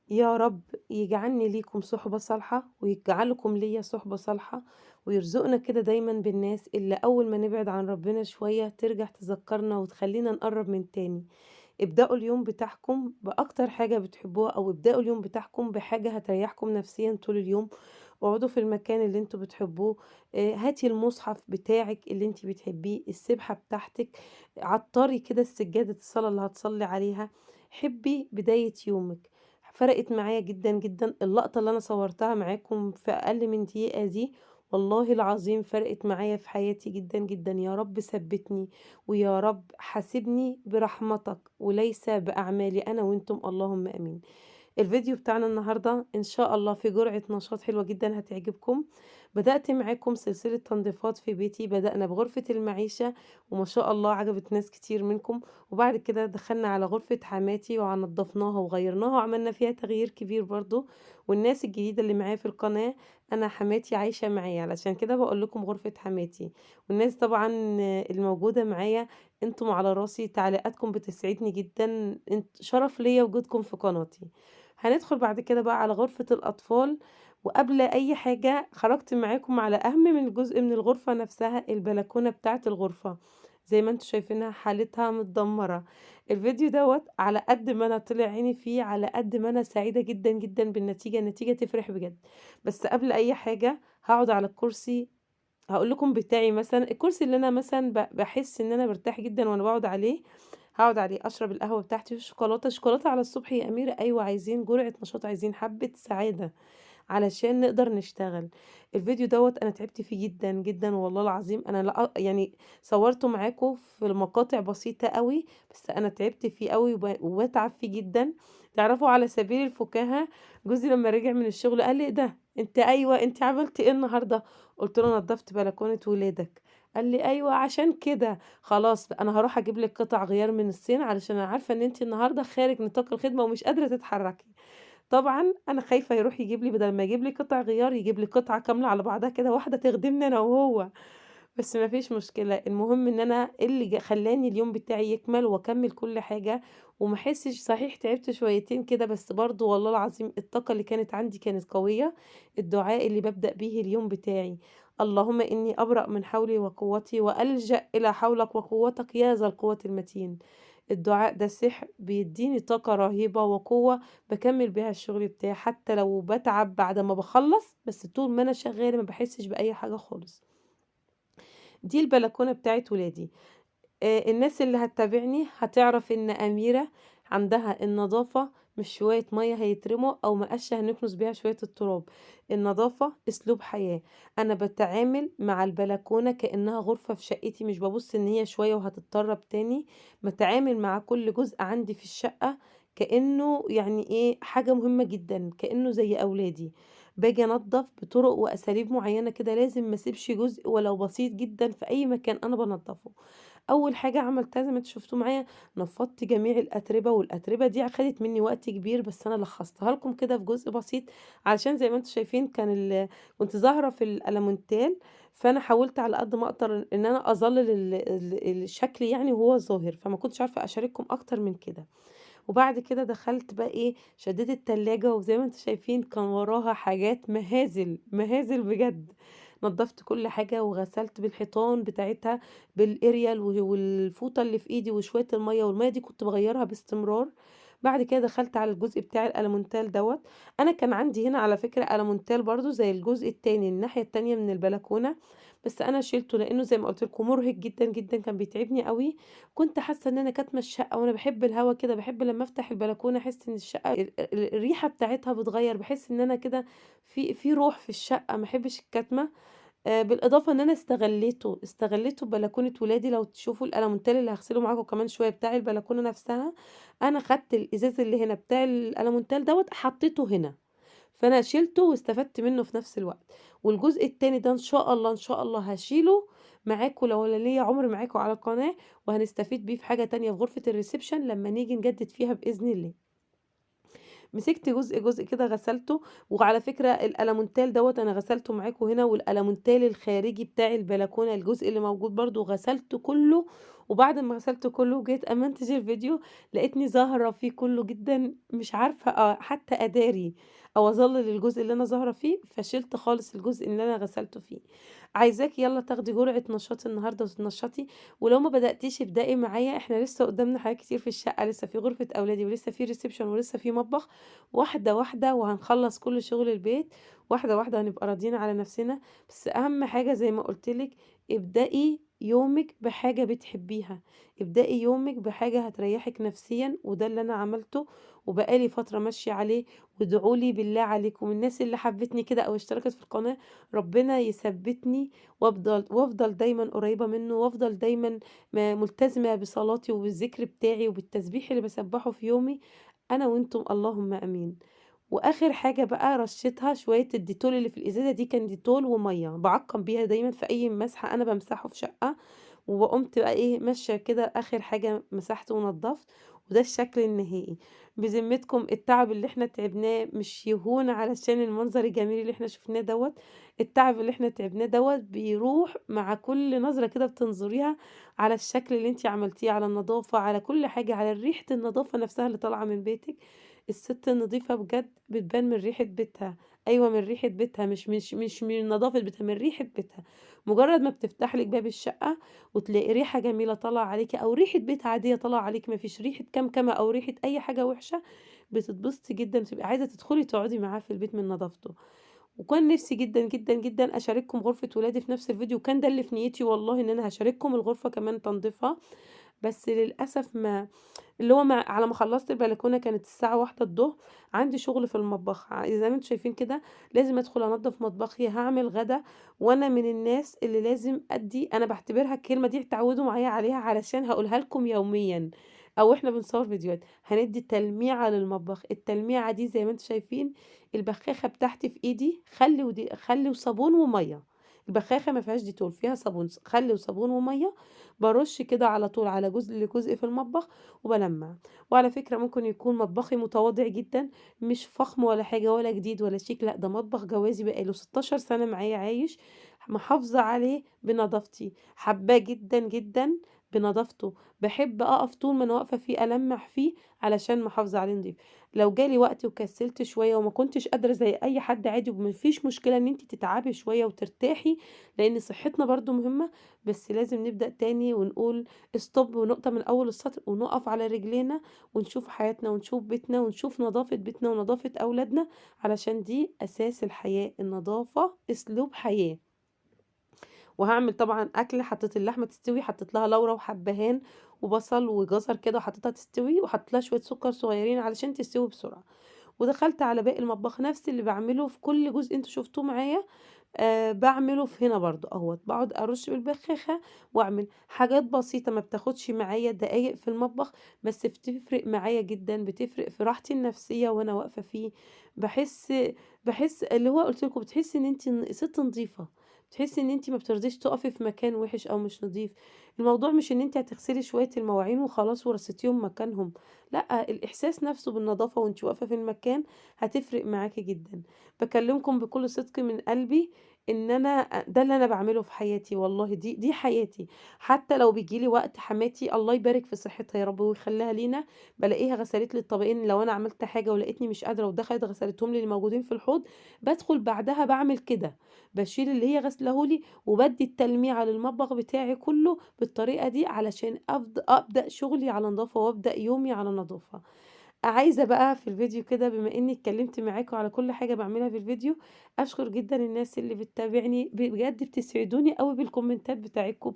يا رب يجعلني ليكم صُحبة صالحة، ويجعلكم ليّا صُحبة صالحة، ويرزقنا كده دايمًا بالناس اللي أول ما نبعد عن ربنا شوية ترجع تذكّرنا وتخلّينا نقرّب من تاني. ابدأوا اليوم بتاعكم بأكتر حاجة بتحبوها، أو ابدأوا اليوم بتاعكم بحاجة هتريّحكم نفسيًا طول اليوم. اقعدوا في المكان اللي أنتم بتحبوه، هاتي المصحف بتاعِك اللي أنتِ بتحبيه، السبحة بتاعتِك، عطّري كده سجادة الصلاة اللي هتصلّي عليها، حبّي بداية يومِك. فرقت معايا جدًا، جدًا اللقطة اللي أنا صورتها معاكم في أقل من دقيقة دي، والله العظيم فرقت معايا في حياتي جدًا، جدًا. يا رب ثبّتني، ويا رب حاسبني برحمتك وليس بأعمالي أنا وأنتم، اللهم آمين. الفيديو بتاعنا النهارده إن شاء الله فيه جرعة نشاط حلوة جدًا هتعجبكم. بدأت معاكم سلسلة تنضيفات في بيتي، بدأنا بغرفة المعيشة وما شاء الله عجبت ناس كتير منكم، وبعد كده دخلنا على غرفة حماتي ونضفناها وغيرناها وعملنا فيها تغيير كبير برضه. والناس الجديدة اللي معايا في القناة، أنا حماتي عايشة معايا، علشان كده باقول لكم غرفة حماتي. والناس طبعًا الموجودة معايا أنتم على راسي، تعليقاتكم بتسعدني جدًا، شرف ليّا وجودكم في قناتي. هندخل بعد كده بقى على غرفة الأطفال، وقبل أي حاجة خرجت معاكم على أهم من جزء من الغرفة نفسها، البلكونة بتاعة الغرفة، زي ما أنتم شايفينها حالتها متدمرة. الفيديو دوّة على قد ما أنا طلع عيني فيه، على قد ما أنا سعيدة جدًا، جدًا بالنتيجة، النتيجة تفرح بجد. بس قبل أي حاجة هاقعد على الكرسي، هاقول لكم بتاعي مثلًا، الكرسي اللي أنا مثلًا باحس إن أنا بارتاح جدًا وأنا باقعد عليه، هاقعد عليه أشرب القهوة بتاعتي والشوكولاتة. شوكولاتة على الصبح يا أميرة؟ أيوه، عايزين جرعة نشاط، عايزين حبة سعادة علشان نقدر نشتغل. الفيديو دوّة أنا تعبت فيه جدًا، جدًا والله العظيم. أنا لا يعني صوّرته معاكم في مقاطع بسيطة أوي، بس أنا تعبت فيه أوي وباتعب فيه جدًا. تعرفوا على سبيل الفكاهة، جوزي لمّا رجع من الشغل قال لي: "إيه ده؟ أنتِ عملتِ إيه النهارده؟" قُلت له: "نضّفت بلكونة ولادك." قال لي: "أيوه عشان كده، خلاص بقى أنا هاروح أجيب لِك قطع غيار من الصين علشان أنا عارفة إن أنتِ النهارده خارج نطاق الخدمة ومش قادرة تتحركي." طبعًا أنا خايفة يروح يجيب لي، بدل ما يجيب لي قطع غيار يجيب لي قطعة كاملة على بعضها كده واحدة تخدمني أنا وهو. بس ما فيش مشكلة، المهم إن أنا إيه اللي خلّاني اليوم بتاعي يكمل وأكمّل كل حاجة وما أحسّش. صحيح تعبت شويتين كده، بس برضه والله العظيم الطاقة اللي كانت عندي كانت قوية. الدعاء اللي بابدأ بيه اليوم بتاعي: اللهم إني أبرأ من حولي وقوتي وألجأ إلى حولك وقوتك يا ذا القوة المتين. الدعاء ده سحر بيدّيني طاقة رهيبة وقوة باكمّل بيها الشغل بتاعي، حتى لو باتعب بعد ما باخلّص، بس طول ما أنا شغّالة ما باحسّش بأي حاجة خالص. دي البلكونة بتاعة ولادي. الناس اللي هتتابعني هتعرف إن أميرة عندها النضافة مش شوية مَيّة هيترموا أو مقشة هنكنس بيها شوية التراب. النضافة أسلوب حياة. أنا باتعامل مع البلكونة كأنها غرفة في شقتي، مش بابُص إن هي شوية وهتتطرب تاني. باتعامل مع كل جزء عندي في الشقة كأنه يعني إيه، حاجة مهمة جدًا، كأنه زي أولادي. باجي أنضّف بطرق وأساليب معيّنة كده، لازم ما اسيبش جزء ولو بسيط جدًا في أي مكان أنا بانضّفه. أول حاجة عملتها زي ما أنتم شفتوا معايا، نفّضت جميع الأتربة، والأتربة دي أخدت منّي وقت كبير، بس أنا لخّصتها لكم كده في جزء بسيط، علشان زي ما أنتم شايفين كان كنت ظاهرة في الألمونتال، فأنا حاولت على قد ما أقدر إن أنا أظلل الشكل يعني وهو ظاهر، فما كنتش عارفة أشارككم أكتر من كده. وبعد كده دخلت بقى إيه، شدّيت التلاجة وزي ما أنتم شايفين كان وراها حاجات مهازل، مهازل بجد. نضّفت كل حاجة وغسلت بالحيطان بتاعتها بالإريال والفوطة اللي في إيدي وشوية المَيّة، والمَيّة دي كنت باغيّرها باستمرار. بعد كده دخلت على الجزء بتاع الألمونتال دوّة. أنا كان عندي هنا على فكرة ألمونتال برضه زي الجزء التاني، الناحية التانية من البلكونة، بس أنا شِلته لإنه زي ما قُلت لكم مُرهق جدًا، جدًا، كان بيتعبني أوي. كنت حاسة إن أنا كاتمة الشقة وأنا باحب الهوا كده، باحب لمّا أفتح البلكونة أحس إن الشقة الريحة بتاعتها بتغيّر، باحس إن أنا كده في روح في الشقة، ما احبش الكتمة. بالإضافة إن أنا استغلّيته ببلكونة ولادي. لو تشوفوا الألمونتال اللي هاغسله معاكم كمان شوية بتاع البلكونة نفسها، أنا خدت الإزاز اللي هنا بتاع الألمونتال دوّة حطيته هنا. فأنا شِلته واستفدت منه في نفس الوقت. والجزء التاني ده إن شاء الله، إن شاء الله هاشيله معاكم لو أنا ليّا عُمر معاكم على القناة، وهنستفيد بيه في حاجة تانية في غرفة الreception لمّا نيجي نجدد فيها بإذن الله. مسكت جزء، جزء كده غسلته. وعلى فكرة الألمونتال دوّة أنا غسلته معاكم هنا، والألمونتال الخارجي بتاع البلكونة الجزء اللي موجود برضه غسلته كلّه، وبعد ما غسلته كله وجيت أمنتج الفيديو لقيتني ظاهرة فيه كله جدًا، مش عارفة حتى أداري أو أظلل الجزء اللي أنا ظاهرة فيه، فشِلت خالص الجزء اللي أنا غسلته فيه. عايزاكِ يالّا تاخدي جرعة نشاط النهارده وتتنشطي، ولو ما بدأتيش ابدئي معايا، إحنا لسه قدامنا حاجات كتير في الشقة، لسه في غرفة أولادي ولسه في reception ولسه في مطبخ، واحدة واحدة وهنخلّص كل شغل البيت، واحدة واحدة هنبقى راضيين على نفسنا. بس أهم حاجة زي ما قُلت لِك ابدئي يومِك بحاجة بتحبيها، ابدئي يومِك بحاجة هتريحِك نفسيًا، وده اللي أنا عملته وبقى لي فترة ماشية عليه. وادعوا لي بالله عليكم الناس اللي حبتني كده أو اشتركت في القناة، ربنا يثبتني وأفضل دايمًا قريبة منه، وأفضل دايمًا ملتزمة بصلاتي وبالذكر بتاعي وبالتسبيح اللي باسبحه في يومي، أنا وأنتم اللهم آمين. وآخر حاجة بقى رشيتها شوية الديتول اللي في الإزازة دي، كان ديتول ومَيّة، باعقّم بيها دايمًا في أي مسحة أنا بامسحه في شقة، وقُمت بقى إيه ماشية كده آخر حاجة مسحت ونضّفت، وده الشكل النهائي. بذمتكم التعب اللي إحنا تعبناه مش يهون علشان المنظر الجميل اللي إحنا شُفناه دوّة، التعب اللي إحنا تعبناه دوّة بيروح مع كل نظرة كده بتنظريها على الشكل اللي أنتِ عملتيه، على النضافة، على كل حاجة، على ريحة النضافة نفسها اللي طالعة من بيتِك. الست النضيفة بجد بتبان من ريحة بيتها، أيوه من ريحة بيتها مش من نضافة بيتها، من ريحة بيتها. مجرد ما بتفتح لِك باب الشقة وتلاقي ريحة جميلة طالعة عليكِ أو ريحة بيت عادية طالعة عليكِ، ما فيش ريحة كمكمة أو ريحة أي حاجة وحشة، بتتبسطي جدًا، بتبقي عايزة تدخلي تقعدي معاه في البيت من نضافته. وكان نفسي جدًا، جدًا، جدًا أشارككم غرفة ولادي في نفس الفيديو، وكان ده اللي في نيتي والله إن أنا هاشارككم الغرفة كمان تنضيفها، بس للأسف ما اللي هو على ما خلّصت البلكونة كانت الساعة 13:00، عندي شغل في المطبخ، زي ما أنتم شايفين كده لازم أدخل أنضّف مطبخي، هاعمل غدا، وأنا من الناس اللي لازم أنا باعتبرها الكلمة دي اتعودوا معايا عليها علشان هاقولها لكم يوميًا أو إحنا بنصوّر فيديوهات، هندّي تلميعة للمطبخ، التلميعة دي زي ما أنتم شايفين البخاخة بتاعتي في إيدي خَل وصابون ومَيّة، البخاخة ما فيهاش ديتول فيها صابون، خَل وصابون ومَيّة، بارُش كده على طول على لجزء في المطبخ وبالمّع. وعلى فكرة ممكن يكون مطبخي متواضع جدًا، مش فخم ولا حاجة ولا جديد ولا شيك، لأ ده مطبخ جوازي بقى له 16 سنة معايا عايش، محافظة عليه بنضافتي، حاباه جدًا، جدًا بنضافته، باحب أقف طول ما أنا واقفة فيه ألمّع فيه علشان محافظة عليه نضيف. لو جالي وقت وكسلت شوية وما كنتش قادرة زي أي حد عادي وما فيش مشكلة إن أنتِ تتعبي شوية وترتاحي، لإن صحتنا برضه مهمة، بس لازم نبدأ تاني ونقول stop ونقطة من أول السطر ونقف على رجلينا ونشوف حياتنا ونشوف بيتنا ونشوف نضافة بيتنا ونضافة أولادنا، علشان دي أساس الحياة، النضافة أسلوب حياة. وهاعمل طبعًا أكل، حطيت اللحمة تستوي، حطيت لها لورا وحبهان وبصل وجزر كده وحطيتها تستوي، وحطيت لها شوية سكر صغيرين علشان تستوي بسرعة. ودخلت على باقي المطبخ، نفس اللي باعمله في كل جزء أنتم شفتوه معايا، باعمله في هنا برضه أهوّة، باقعد أرُش بالبخاخة وأعمل حاجات بسيطة ما بتاخدش معايا دقايق في المطبخ، بس بتفرق معايا جدًا، بتفرق في راحتي النفسية وأنا واقفة فيه، باحس اللي هو قُلت لكم بتحسي إن أنتِ سِت نضيفة، بتحسي إن أنتِ ما بترضيش تُقفي في مكان وِحِش أو مش نضيف. الموضوع مش إن أنتِ هتغسلي شوية المواعين وخلاص ورصيتيهم مكانهم، لأ، الإحساس نفسه بالنضافة وأنتِ واقفة في المكان هتفرق معاكِ جدًا. باكلمكم بكل صدق من قلبي إن أنا ده اللي أنا باعمله في حياتي والله، دي حياتي، حتى لو بييجي لي وقت حماتي الله يبارك في صحتها يا رب ويخليها لينا، بالاقيها غسلت لي الطبقين لو أنا عملت حاجة ولقيتني مش قادرة ودخلت غسلتهم لي اللي موجودين في الحوض، بادخل بعدها باعمل كده، باشيل اللي هي غاسلاه لي وبادّي التلميعة للمطبخ بتاعي كله بالطريقة دي علشان أبدأ شغلي على نضافة وأبدأ يومي على نضافة. عايزة بقى في الفيديو كده بما إني اتكلمت معاكم على كل حاجة باعملها في الفيديو، أشكر جدًا الناس اللي بتتابعني، بجد بتسعدوني أوي بالكومنتات بتاعتكم،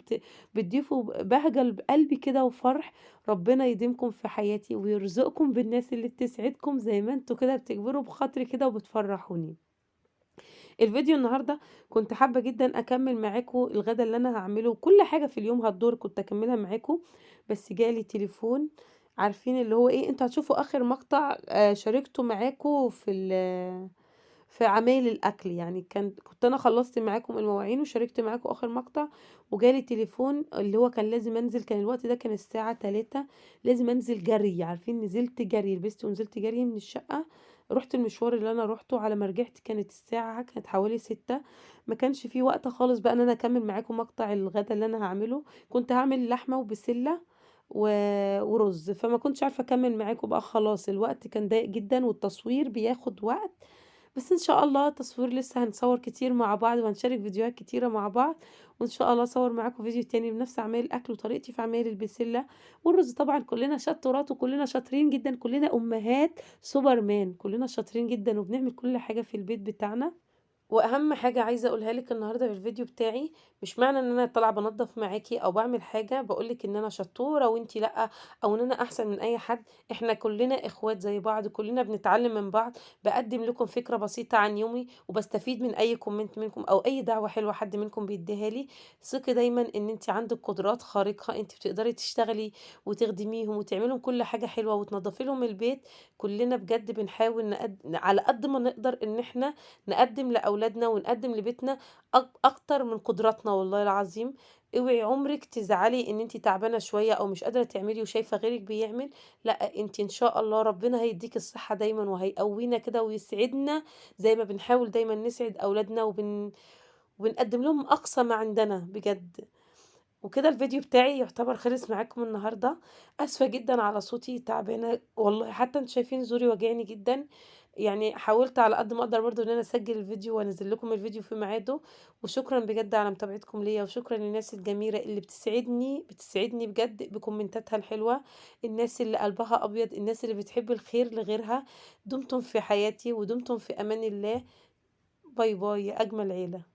بتضيفوا بهجة لقلبي كده وفرح، ربنا يديمكم في حياتي ويرزقكم بالناس اللي بتسعدكم زي ما أنتم كده بتجبروا بخاطري كده وبتفرحوني. الفيديو النهارده كنت حابة جدًا أكمّل معاكم الغدا اللي أنا هاعمله، وكل حاجة في اليوم هتدور كنت أكمّلها معاكم، بس جالي تليفون عارفين اللي هو إيه، أنتم هتشوفوا آخر مقطع شاركته معاكم في عمايل الأكل، يعني كنت أنا خلّصت معاكم المواعين وشاركت معاكم آخر مقطع، وجالي تليفون اللي هو كان لازم أنزل، كان الوقت ده كان الساعة 15:00 لازم أنزل جري، عارفين نزلت جري، لبست ونزلت جري من الشقة، رُحت المشوار اللي أنا رُحته، على ما رجعت كانت حوالي 18:00. ما كانش في وقت خالص بقى إن أنا أكمّل معاكم مقطع الغدا اللي أنا هاعمله، كنت هاعمل لحمة وبسلة و ورُز، فما كنتش عارفة أكمّل معاكم بقى خلاص، الوقت كان ضيّق جدًا والتصوير بياخد وقت، بس إن شاء الله تصوير لسه هنصوّر كتير مع بعض وهنشارك فيديوهات كتيرة مع بعض، وإن شاء الله أصوّر معاكم فيديو تاني بنفس أعمال الأكل وطريقتي في أعمال البسلة والرز. طبعًا كلنا شطورات وكلنا شاطرين جدًا، كلنا أمهات سوبرمان، كلنا شاطرين جدًا وبنعمل كل حاجة في البيت بتاعنا. وأهم حاجة عايزة أقولها لِك النهارده في الفيديو بتاعي، مش معنى إن أنا طالعة بانضّف معاكِ أو باعمل حاجة باقول لِك إن أنا شطورة وأنتِ لأ، أو إن أنا أحسن من أي حد، إحنا كلنا إخوات زي بعض، كلنا بنتعلم من بعض، باقدّم لكم فكرة بسيطة عن يومي، وباستفيد من أي comment منكم أو أي دعوة حلوة حد منكم بيدّيها لي. ثقي دايمًا إن أنتِ عندِك قدرات خارقة، أنتِ بتقدري تشتغلي وتخدميهم وتعملي لهم كل حاجة حلوة وتنضّفي لهم البيت. كلنا بجد بنحاول على قد ما نقدر إن إحنا نقدّم لأولادنا ونقدّم لبيتنا أكتر من قدراتنا والله العظيم. اوعي عمرِك تزعلي إن أنتِ تعبانة شوية أو مش قادرة تعملي وشايفة غيرك بيعمل، لأ أنتِ إن شاء الله ربنا هيدّيكِ الصحة دايمًا وهيقوينا كده ويسعدنا زي ما بنحاول دايمًا نسعد أولادنا وبنقدّم لهم أقصى ما عندنا بجد. وكده الفيديو بتاعي يعتبر خلص معاكم النهارده، آسفة جدًا على صوتي تعبانة والله حتى أنتم شايفين زوري واجعني جدًا، يعني حاولت على قد ما أقدر برضه إن أنا أسجل الفيديو وأنزّل لكم الفيديو في ميعاده، وشكرًا بجد على متابعتكم ليّا، وشكرًا للناس الجميلة اللي بتسعدني بجد بكومنتاتها الحلوة، الناس اللي قلبها أبيض، الناس اللي بتحب الخير لغيرها. دمتم في حياتي ودمتم في أمان الله. باي باي يا أجمل عيلة.